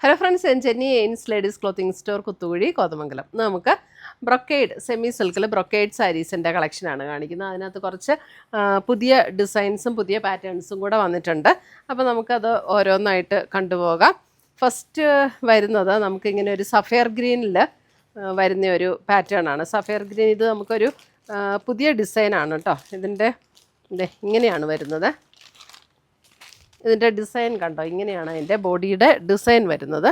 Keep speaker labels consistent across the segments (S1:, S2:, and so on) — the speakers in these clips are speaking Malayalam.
S1: ഹലോ ഫ്രണ്ട്സ്, ഞാൻ ജെന്നി എയിൻസ് ladies clothing store Kuthukuzhi Kothamangalam. നമുക്ക് ബ്രൊക്കേഡ് സെമി സിൽക്കിൽ ബ്രൊക്കേഡ് സാരീസിൻ്റെ കളക്ഷനാണ് കാണിക്കുന്നത്. അതിനകത്ത് കുറച്ച് പുതിയ ഡിസൈൻസും പുതിയ പാറ്റേൺസും കൂടെ വന്നിട്ടുണ്ട്. അപ്പോൾ നമുക്കത് ഓരോന്നായിട്ട് കണ്ടുപോകാം. ഫസ്റ്റ് വരുന്നത് നമുക്കിങ്ങനെ ഒരു സഫയർ ഗ്രീനിൽ വരുന്ന ഒരു പാറ്റേൺ ആണ്. സഫയർ ഗ്രീൻ ഇത് നമുക്കൊരു പുതിയ ഡിസൈനാണ് കേട്ടോ. ഇതിൻ്റെ ഇങ്ങനെയാണ് വരുന്നത്. ഇതിൻ്റെ ഡിസൈൻ കണ്ടോ, ഇങ്ങനെയാണ് അതിൻ്റെ ബോഡിയുടെ ഡിസൈൻ വരുന്നത്.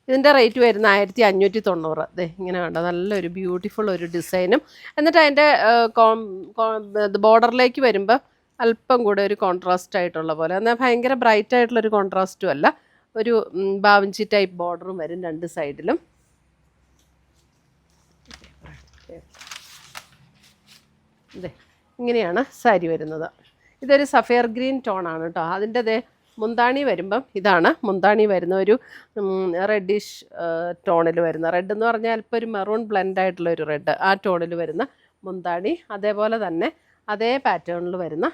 S1: ഇതിൻ്റെ റേറ്റ് വരുന്ന 1590. ഇങ്ങനെ കണ്ടോ, നല്ലൊരു ബ്യൂട്ടിഫുൾ ഒരു ഡിസൈനും. എന്നിട്ട് അതിൻ്റെ ബോർഡറിലേക്ക് വരുമ്പോൾ അല്പം കൂടെ ഒരു കോൺട്രാസ്റ്റ് ആയിട്ടുള്ള പോലെ, എന്നാൽ ഭയങ്കര ബ്രൈറ്റ് ആയിട്ടുള്ളൊരു കോൺട്രാസ്റ്റും അല്ല, ഒരു ബാവഞ്ചി ടൈപ്പ് ബോർഡറും വരും രണ്ട് സൈഡിലും. ഇങ്ങനെയാണ് സാരി വരുന്നത്. ഇതൊരു സഫയർ ഗ്രീൻ ടോണാണ് കേട്ടോ. അതിൻ്റെ മുന്താണി വരുമ്പം ഇതാണ് മുന്താണി വരുന്ന ഒരു റെഡിഷ് ടോണിൽ വരുന്ന, റെഡ് എന്ന് പറഞ്ഞാൽ അല്പം ഒരു മെറൂൺ ബ്ലെൻഡ് ആയിട്ടുള്ള ഒരു റെഡ്, ആ ടോണിൽ വരുന്ന മുന്താണി. അതേപോലെ തന്നെ അതേ പാറ്റേണിൽ വരുന്ന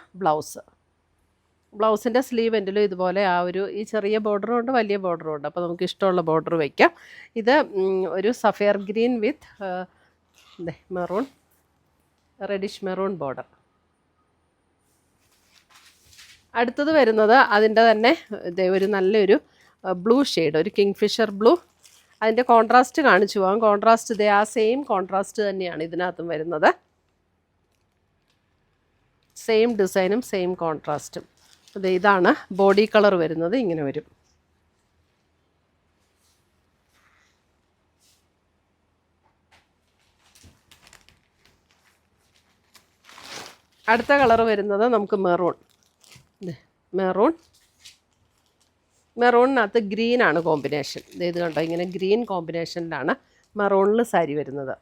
S1: ബ്ലൗസിൻ്റെ സ്ലീവ് എൻഡിലും ഇതുപോലെ ആ ഒരു ഈ ചെറിയ ബോർഡറും ഉണ്ട്, വലിയ ബോർഡറും ഉണ്ട്. അപ്പോൾ നമുക്ക് ഇഷ്ടമുള്ള ബോർഡർ വയ്ക്കാം. ഇത് ഒരു സഫയർ ഗ്രീൻ വിത്ത് മെറൂൺ, റെഡിഷ് മെറൂൺ ബോർഡർ. അടുത്തത് വരുന്നത് അതിൻ്റെ തന്നെ ഒരു നല്ലൊരു ബ്ലൂ ഷെയ്ഡ്, ഒരു കിങ്ഫിഷർ ബ്ലൂ. അതിൻ്റെ കോൺട്രാസ്റ്റ് കാണിച്ചു പോകാം. കോൺട്രാസ്റ്റ് ആ സെയിം കോൺട്രാസ്റ്റ് തന്നെയാണ് ഇതിനകത്തും വരുന്നത്. സെയിം ഡിസൈനും സെയിം കോൺട്രാസ്റ്റും. ഇതാണ് ബോഡി കളർ വരുന്നത്. ഇങ്ങനെ വരും. അടുത്ത കളർ വരുന്നത് നമുക്ക് മെറൂണിനകത്ത് ഗ്രീനാണ് കോമ്പിനേഷൻ. ഇത് കണ്ടോ, ഇങ്ങനെ ഗ്രീൻ കോമ്പിനേഷനിലാണ് മെറൂണിൽ സാരി വരുന്നത്.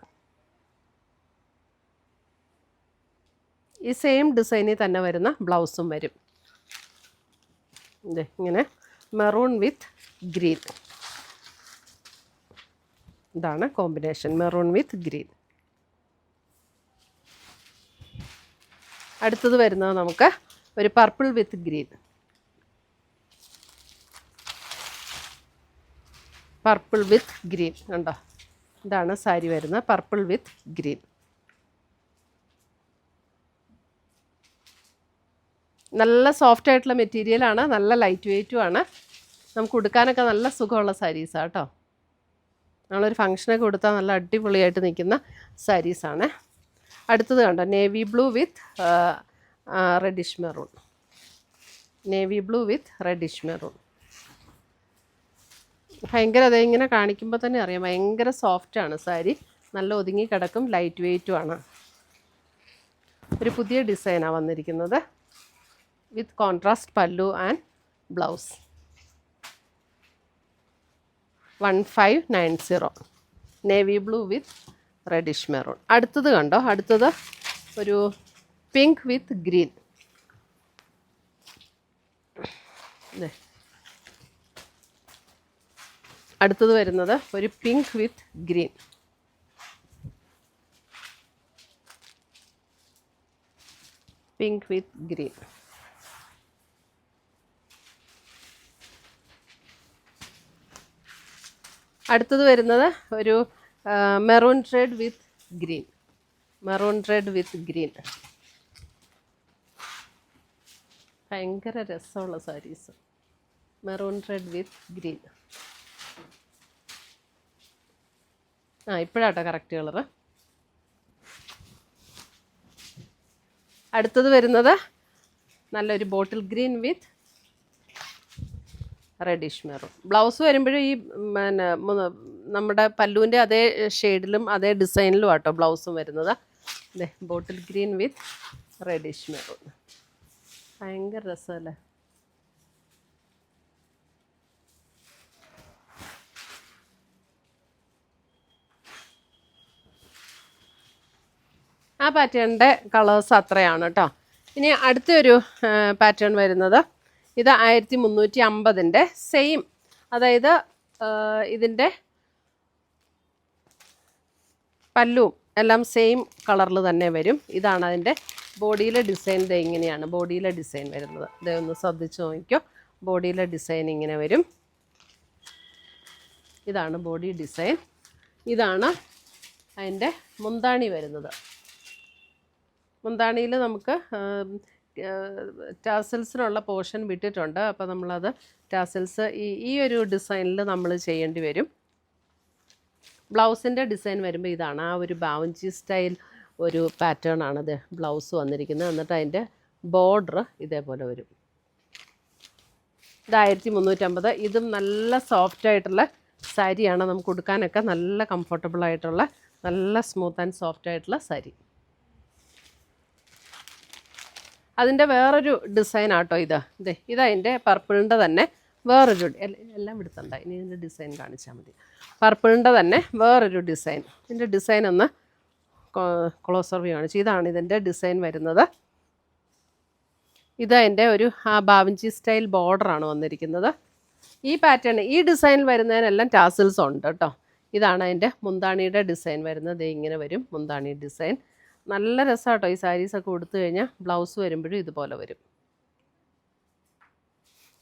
S1: ഈ സെയിം ഡിസൈനിൽ തന്നെ വരുന്ന ബ്ലൗസും വരും. ഇങ്ങനെ മെറൂൺ വിത്ത് ഗ്രീൻ, ഇതാണ് കോമ്പിനേഷൻ, മെറൂൺ വിത്ത് ഗ്രീൻ. അടുത്തത് വരുന്നത് നമുക്ക് ഒരു പർപ്പിൾ വിത്ത് ഗ്രീൻ. പർപ്പിൾ വിത്ത് ഗ്രീൻ കണ്ടോ, ഇതാണ് സാരി വരുന്നത്, പർപ്പിൾ വിത്ത് ഗ്രീൻ. നല്ല സോഫ്റ്റ് ആയിട്ടുള്ള മെറ്റീരിയലാണ്, നല്ല ലൈറ്റ് വെയ്റ്റും ആണ്. നമുക്ക് ഉടുക്കാനൊക്കെ നല്ല സുഖമുള്ള സാരീസാണ് കേട്ടോ. നമ്മളൊരു ഫങ്ഷനൊക്കെ കൊടുത്താൽ നല്ല അടിപൊളിയായിട്ട് നിൽക്കുന്ന സാരീസാണ്. അടുത്തത് കണ്ടോ, നേവി ബ്ലൂ വിത്ത് റെഡിഷ് മെറൂൺ. നേവി ബ്ലൂ വിത്ത് റെഡിഷ് മെറൂൺ. ഭയങ്കര ഇങ്ങനെ കാണിക്കുമ്പോൾ തന്നെ അറിയാം, ഭയങ്കര സോഫ്റ്റാണ് സാരി, നല്ല ഒതുങ്ങി കിടക്കും, ലൈറ്റ് വെയ്റ്റും ആണ്. ഒരു പുതിയ ഡിസൈനാണ് വന്നിരിക്കുന്നത് വിത്ത് കോൺട്രാസ്റ്റ് പല്ലു and blouse. 1590. Navy blue with reddish maroon. അടുത്തത് കണ്ടോ, അടുത്തത് ഒരു പിങ്ക് വിത്ത് ഗ്രീൻ. അടുത്തത് വരുന്നത് ഒരു pink with green. Pink with green. അടുത്തത് വരുന്നത് ഒരു maroon red with green. Maroon red with green. ഭയങ്കര രസമുള്ള saris. Maroon red with green. ഇപ്പോഴാട്ടോ കറക്റ്റ് കളറ്. അടുത്തത് വരുന്നത് നല്ലൊരു bottle green with reddish maroon. Blouse വരുമ്പോഴും ഈ നമ്മുടെ പല്ലുവിൻ്റെ അതേ ഷെയ്ഡിലും അതേ ഡിസൈനിലും ആട്ടോ ബ്ലൗസും വരുന്നത്. ബോട്ടിൽ ഗ്രീൻ വിത്ത് റെഡിഷ് മെറൂൺ. ഭയങ്കര രസമല്ലേ. ആ പാറ്റേണിൻ്റെ കളേഴ്സ് അത്രയാണ് കേട്ടോ. ഇനി അടുത്തൊരു പാറ്റേൺ വരുന്നത് ഇത് 1350-ൻ്റെ സെയിം, അതായത് ഇതിൻ്റെ പല്ലുവും എല്ലാം സെയിം കളറിൽ തന്നെ വരും. ഇതാണ് അതിൻ്റെ ബോഡിയിലെ ഡിസൈൻ. ഇങ്ങനെയാണ് ബോഡിയിലെ ഡിസൈൻ വരുന്നത്. ഇതൊന്ന് ശ്രദ്ധിച്ച് നോക്കിക്കോ. ബോഡിയിലെ ഡിസൈൻ ഇങ്ങനെ വരും. ഇതാണ് ബോഡി ഡിസൈൻ. ഇതാണ് അതിൻ്റെ മുന്താണി വരുന്നത്. മുന്താണിയിൽ നമുക്ക് ടാസൽസിനുള്ള പോർഷൻ വിട്ടിട്ടുണ്ട്. അപ്പോൾ നമ്മളത് ടാസൽസ് ഈ ഒരു ഡിസൈനിൽ നമ്മൾ ചെയ്യേണ്ടി വരും. ബ്ലൗസിൻ്റെ ഡിസൈൻ വരുമ്പോൾ ഇതാണ്, ആ ഒരു ബാവഞ്ചി സ്റ്റൈൽ ഒരു പാറ്റേൺ ആണത് ബ്ലൗസ് വന്നിരിക്കുന്നത്. എന്നിട്ട് അതിൻ്റെ ബോർഡർ ഇതേപോലെ വരും. ഇത് 1350. ഇതും നല്ല സോഫ്റ്റ് ആയിട്ടുള്ള സാരിയാണ്. നമുക്ക് ഉടുക്കാനൊക്കെ നല്ല കംഫർട്ടബിൾ ആയിട്ടുള്ള നല്ല സ്മൂത്ത് ആൻഡ് സോഫ്റ്റ് ആയിട്ടുള്ള സാരി. അതിൻ്റെ വേറൊരു ഡിസൈൻ ആട്ടോ ഇതതിൻ്റെ പർപ്പിളിൻ്റെ തന്നെ വേറൊരു എല്ലാം എടുത്തണ്ട, ഇനി ഇതിൻ്റെ ഡിസൈൻ കാണിച്ചാൽ മതി. പർപ്പിളിൻ്റെ തന്നെ വേറൊരു ഡിസൈൻ. ഇതിൻ്റെ ഡിസൈൻ ഒന്ന് ക്ലോസർ വ്യൂ കാണിച്ചു. ഇതാണ് ഇതിൻ്റെ ഡിസൈൻ വരുന്നത്. ഇതതിൻ്റെ ഒരു ബാവഞ്ചി സ്റ്റൈൽ ബോർഡറാണ് വന്നിരിക്കുന്നത്. ഈ പാറ്റേൺ ഈ ഡിസൈൻ വരുന്നതിനെല്ലാം ടാസിൽസ് ഉണ്ട് കേട്ടോ. ഇതാണ് അതിൻ്റെ മുന്താണിയുടെ ഡിസൈൻ വരുന്നത്. ഇങ്ങനെ വരും മുന്താണി ഡിസൈൻ. നല്ല രസമാട്ടോ ഈ സാരീസൊക്കെ കൊടുത്തു കഴിഞ്ഞാൽ. ബ്ലൗസ് വരുമ്പോഴും ഇതുപോലെ വരും.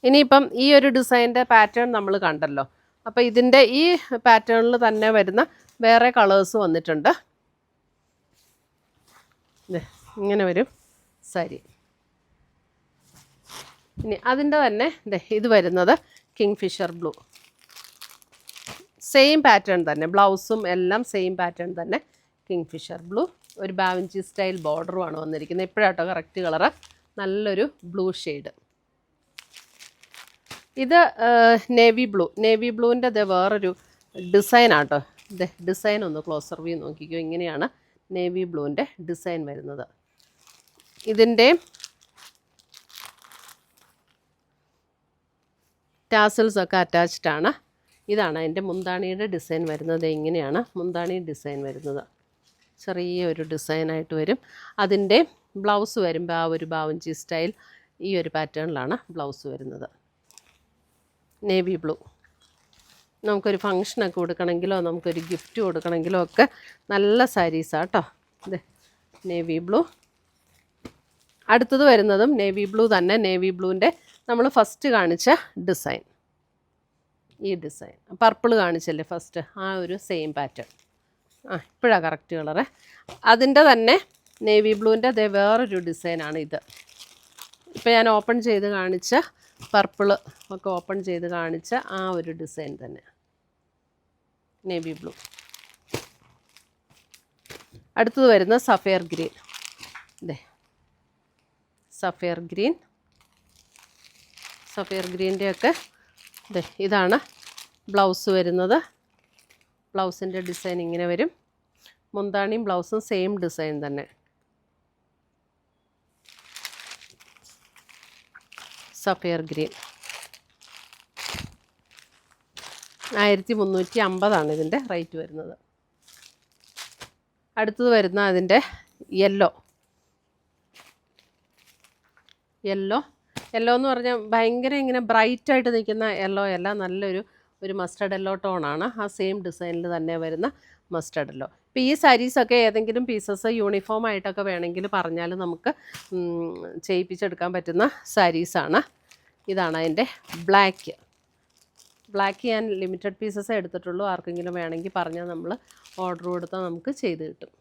S1: ഇനിയിപ്പം ഈ ഒരു ഡിസൈൻ്റെ പാറ്റേൺ നമ്മൾ കണ്ടല്ലോ. അപ്പോൾ ഇതിൻ്റെ ഈ പാറ്റേണിൽ തന്നെ വരുന്ന വേറെ കളേഴ്സ് വന്നിട്ടുണ്ട്. ഇങ്ങനെ വരും സാരി. ഇനി അതിൻ്റെ തന്നെ ഇത് വരുന്നത് kingfisher blue. Same pattern തന്നെ, ബ്ലൗസും എല്ലാം സെയിം പാറ്റേൺ തന്നെ. കിങ് ഫിഷർ ബ്ലൂ ഒരു ബാവഞ്ചി സ്റ്റൈൽ ബോർഡറുമാണ് വന്നിരിക്കുന്നത്. ഇപ്പോഴാട്ടോ കറക്റ്റ് കളറ്. നല്ലൊരു ബ്ലൂ ഷെയ്ഡ്. ഇത് നേവി ബ്ലൂ. നേവി ബ്ലൂവിൻ്റെ വേറൊരു ഡിസൈനാട്ടോ. ഡിസൈൻ ഒന്ന് ക്ലോസർ വ്യൂ നോക്കിക്കോ. ഇങ്ങനെയാണ് നേവി ബ്ലൂവിൻ്റെ ഡിസൈൻ വരുന്നത്. ഇതിൻ്റെ ടാസൽസ് ഒക്കെ അറ്റാച്ച്ഡ് ആണ്. ഇതാണ് അതിൻ്റെ മുന്താണിയുടെ ഡിസൈൻ വരുന്നത്. ഇങ്ങനെയാണ് മുന്താണി ഡിസൈൻ വരുന്നത്. ചെറിയൊരു ഡിസൈനായിട്ട് വരും. അതിൻ്റെ ബ്ലൗസ് വരുമ്പോൾ ആ ഒരു ബാവഞ്ചി സ്റ്റൈൽ ഈ ഒരു പാറ്റേണിലാണ് ബ്ലൗസ് വരുന്നത്. Navy blue. നമുക്കൊരു ഫങ്ഷനൊക്കെ കൊടുക്കണമെങ്കിലോ നമുക്കൊരു ഗിഫ്റ്റ് കൊടുക്കണമെങ്കിലോ ഒക്കെ നല്ല സാരീസാണ് കേട്ടോ. ഇത് നേവി ബ്ലൂ. അടുത്തത് വരുന്നതും നേവി ബ്ലൂ തന്നെ. നേവി ബ്ലൂവിൻ്റെ നമ്മൾ ഫസ്റ്റ് കാണിച്ച ഡിസൈൻ, ഈ ഡിസൈൻ പർപ്പിൾ കാണിച്ചല്ലേ ഫസ്റ്റ്, ആ ഒരു സെയിം പാറ്റേൺ. ഇപ്പോഴാണ് കറക്റ്റ് കളറ്. അതിൻ്റെ തന്നെ നേവി ബ്ലൂവിൻ്റെ വേറൊരു ഡിസൈനാണ് ഇത്. ഇപ്പോൾ ഞാൻ ഓപ്പൺ ചെയ്ത് കാണിച്ച പർപ്പിള് ഒക്കെ ഓപ്പൺ ചെയ്ത് കാണിച്ച ആ ഒരു ഡിസൈൻ തന്നെ നേവി ബ്ലൂ. അടുത്തത് വരുന്ന sapphire green. Sapphire green. Sapphire ഗ്രീൻ്റെയൊക്കെ ഇതാണ് ബ്ലൗസ് വരുന്നത്. ബ്ലൗസിൻ്റെ ഡിസൈൻ ഇങ്ങനെ വരും. മുന്താണിയും ബ്ലൗസും സെയിം ഡിസൈൻ തന്നെ. സഫയർ ഗ്രീൻ 1350 ഇതിൻ്റെ റേറ്റ് വരുന്നത്. അടുത്തത് വരുന്ന അതിൻ്റെ യെല്ലോ. യെല്ലോ എന്ന് പറഞ്ഞാൽ ഭയങ്കര ഇങ്ങനെ ബ്രൈറ്റായിട്ട് നിൽക്കുന്ന യെല്ലോ അല്ല, നല്ലൊരു മസ്റ്റർഡ് യെല്ലോ ടോണാണ്. ആ സെയിം ഡിസൈനിൽ തന്നെ വരുന്ന മസ്റ്റർഡ് യെല്ലോ. ഇപ്പോൾ ഈ സാരീസൊക്കെ ഏതെങ്കിലും പീസസ് യൂണിഫോം ആയിട്ടൊക്കെ വേണമെങ്കിൽ പറഞ്ഞാൽ നമുക്ക് ചെയ്യിപ്പിച്ചെടുക്കാൻ പറ്റുന്ന സാരീസാണ്. ഇതാണ് അതിൻ്റെ ബ്ലാക്ക്. ഞാൻ ലിമിറ്റഡ് പീസസേ എടുത്തിട്ടുള്ളൂ. ആർക്കെങ്കിലും വേണമെങ്കിൽ പറഞ്ഞാൽ നമ്മൾ ഓർഡർ കൊടുത്താൽ നമുക്ക് ചെയ്ത് കിട്ടും.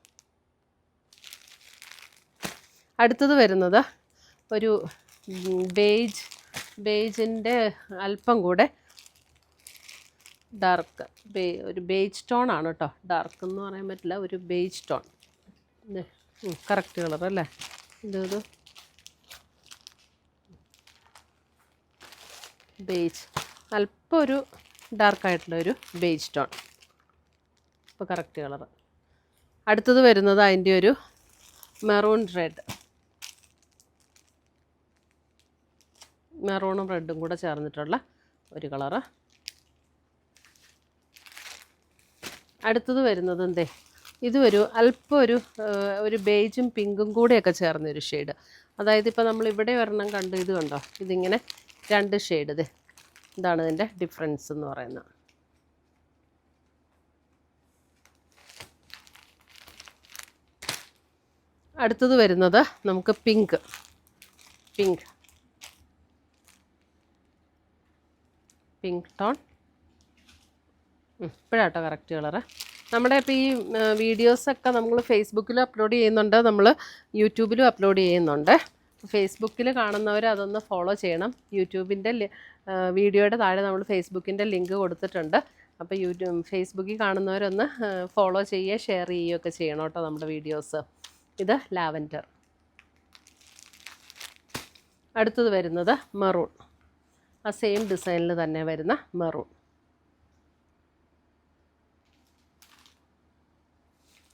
S1: അടുത്തത് വരുന്നത് ഒരു ബേജിൻ്റെ അല്പം കൂടെ ഡാർക്ക് ഒരു ബേജ് ടോൺ ആണ് കേട്ടോ. ഡാർക്ക് എന്ന് പറയാൻ പറ്റില്ല, ഒരു ബേജ് ടോൺ. കറക്റ്റ് കളർ അല്ലേ ഇത് ബേജ്, അല്പം ഒരു ഡാർക്കായിട്ടുള്ള ഒരു ബേജ് ടോൺ. ഇപ്പോൾ കറക്റ്റ് കളർ. അടുത്തത് വരുന്നത് അതിൻ്റെ ഒരു മെറൂൺ റെഡ്. മെറൂണും റെഡും കൂടെ ചേർന്നിട്ടുള്ള ഒരു കളറ്. അടുത്തത് വരുന്നത് ഇതും അല്പം ഒരു ബേജും പിങ്കും കൂടെയൊക്കെ ചേർന്നൊരു ഷെയ്ഡ്. അതായത് ഇപ്പോൾ നമ്മൾ ഇവിടെ ഒരെണ്ണം കണ്ടു, ഇത് കണ്ടോ, ഇതിങ്ങനെ 2 ഷെയ്ഡ്. ഇതാണ് ഇതിൻ്റെ ഡിഫറൻസ് എന്ന് പറയുന്നത്. അടുത്തത് വരുന്നത് നമുക്ക് പിങ്ക് ടോൺ. ഇപ്പോഴാട്ടോ കറക്റ്റ് കളറ്. നമ്മുടെ ഇപ്പോൾ ഈ വീഡിയോസൊക്കെ നമ്മൾ ഫേസ്ബുക്കിലും അപ്ലോഡ് ചെയ്യുന്നുണ്ട്, നമ്മൾ യൂട്യൂബിലും അപ്ലോഡ് ചെയ്യുന്നുണ്ട്. ഫേസ്ബുക്കിൽ കാണുന്നവർ അതൊന്ന് ഫോളോ ചെയ്യണം. യൂട്യൂബിൻ്റെ വീഡിയോയുടെ താഴെ നമ്മൾ ഫേസ്ബുക്കിൻ്റെ ലിങ്ക് കൊടുത്തിട്ടുണ്ട്. അപ്പോൾ ഫേസ്ബുക്കിൽ കാണുന്നവരൊന്ന് ഫോളോ ചെയ്യുകയോ ഷെയർ ചെയ്യുകയൊക്കെ ചെയ്യണം കേട്ടോ നമ്മുടെ വീഡിയോസ്. ഇത് ലാവൻഡർ. അടുത്തത് വരുന്നത് മെറൂൺ. ആ സെയിം ഡിസൈനിൽ തന്നെ വരുന്ന മെറൂൺ.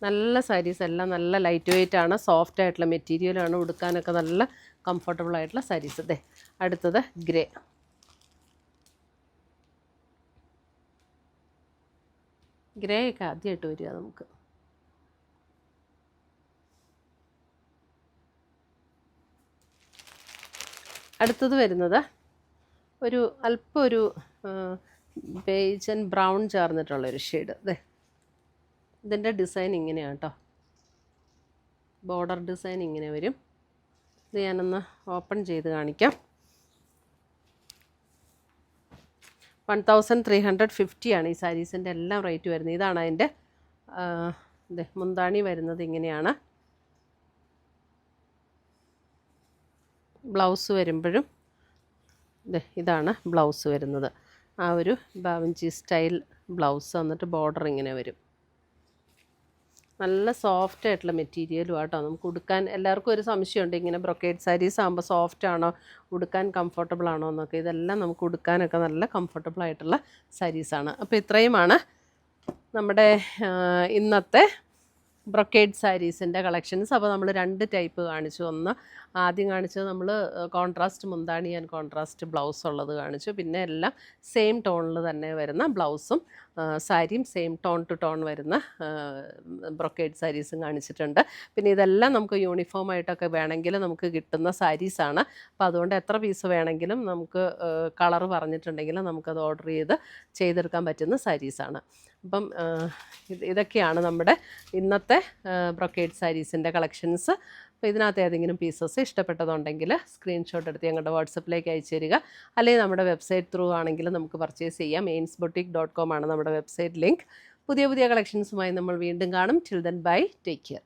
S1: നല്ല സാരീസ് എല്ലാം നല്ല ലൈറ്റ് വെയ്റ്റ് ആണ്, സോഫ്റ്റ് ആയിട്ടുള്ള മെറ്റീരിയലാണ്, ഉടുക്കാനൊക്കെ നല്ല കംഫർട്ടബിൾ ആയിട്ടുള്ള സാരീസ്. അതെ, അടുത്തത് ഗ്രേ. ഗ്രേ ഒക്കെ ആദ്യമായിട്ട് വരിക നമുക്ക്. അടുത്തത് വരുന്നത് ഒരു അല്പം ഒരു ബേജ് ആൻഡ് ബ്രൗൺ ചേർന്നിട്ടുള്ളൊരു ഷെയ്ഡ്. അതെ, ഇതിൻ്റെ ഡിസൈൻ ഇങ്ങനെയാണ് കേട്ടോ. ബോർഡർ ഡിസൈൻ ഇങ്ങനെ വരും. ഇത് ഞാനൊന്ന് ഓപ്പൺ ചെയ്ത് കാണിക്കാം. 1350 ആണ് ഈ സാരീസിൻ്റെ എല്ലാം റേറ്റ് വരുന്നത്. ഇതാണ് അതിൻ്റെ മുന്താണി വരുന്നത് ഇങ്ങനെയാണ്. ബ്ലൗസ് വരുമ്പോഴും ഇതാണ് ബ്ലൗസ് വരുന്നത്. ആ ഒരു ബാവഞ്ചി സ്റ്റൈൽ ബ്ലൗസ് വന്നിട്ട് ബോർഡർ ഇങ്ങനെ വരും. നല്ല സോഫ്റ്റ് ആയിട്ടുള്ള മെറ്റീരിയലും ആട്ടോ. നമുക്ക് ഉടുക്കാൻ എല്ലാവർക്കും ഒരു സംശയമുണ്ട്, ഇങ്ങനെ ബ്രൊക്കേഡ് സാരീസ് ആകുമ്പോൾ സോഫ്റ്റ് ആണോ, ഉടുക്കാൻ കംഫർട്ടബിൾ ആണോ എന്നൊക്കെ. ഇതെല്ലാം നമുക്ക് ഉടുക്കാനൊക്കെ നല്ല കംഫർട്ടബിൾ ആയിട്ടുള്ള സാരീസാണ്. അപ്പോൾ ഇത്രയുമാണ് നമ്മുടെ ഇന്നത്തെ ബ്രൊക്കേഡ് സാരീസിൻ്റെ കളക്ഷൻസ്. അപ്പോൾ നമ്മൾ 2 ടൈപ്പ് കാണിച്ചു. ഒന്ന് ആദ്യം കാണിച്ചത് നമ്മൾ കോൺട്രാസ്റ്റ് മുന്താണി ആൻഡ് കോൺട്രാസ്റ്റ് ബ്ലൗസ് ഉള്ളത് കാണിച്ചു. പിന്നെ എല്ലാം സെയിം ടോണിൽ തന്നെ വരുന്ന ബ്ലൗസും സാരിയും സെയിം ടോൺ ടു ടോൺ വരുന്ന ബ്രൊക്കേഡ് സാരീസും കാണിച്ചിട്ടുണ്ട്. പിന്നെ ഇതെല്ലാം നമുക്ക് യൂണിഫോം ആയിട്ടൊക്കെ വേണമെങ്കിൽ നമുക്ക് കിട്ടുന്ന സാരീസാണ്. അപ്പോൾ അതുകൊണ്ട് എത്ര പീസ് വേണമെങ്കിലും നമുക്ക് കളറ് പറഞ്ഞിട്ടുണ്ടെങ്കിൽ നമുക്കത് ഓർഡർ ചെയ്തെടുക്കാൻ പറ്റുന്ന സാരീസാണ്. അപ്പം ഇതൊക്കെയാണ് നമ്മുടെ ഇന്നത്തെ ബ്രൊക്കേഡ് സാരീസിൻ്റെ കളക്ഷൻസ്. അപ്പോൾ ഇതിനകത്ത് ഏതെങ്കിലും പീസസ് ഇഷ്ടപ്പെട്ടതുണ്ടെങ്കിൽ സ്ക്രീൻഷോട്ട് എടുത്ത് ഞങ്ങളുടെ വാട്സപ്പിലേക്ക് അയച്ചു തരിക. അല്ലെങ്കിൽ നമ്മുടെ വെബ്സൈറ്റ് ത്രൂ ആണെങ്കിലും നമുക്ക് പർച്ചേസ് ചെയ്യാം. ainsboutique.com ആണ് നമ്മുടെ വെബ്സൈറ്റ് ലിങ്ക്. പുതിയ കളക്ഷൻസുമായി നമ്മൾ വീണ്ടും കാണും. Till then bye, take care.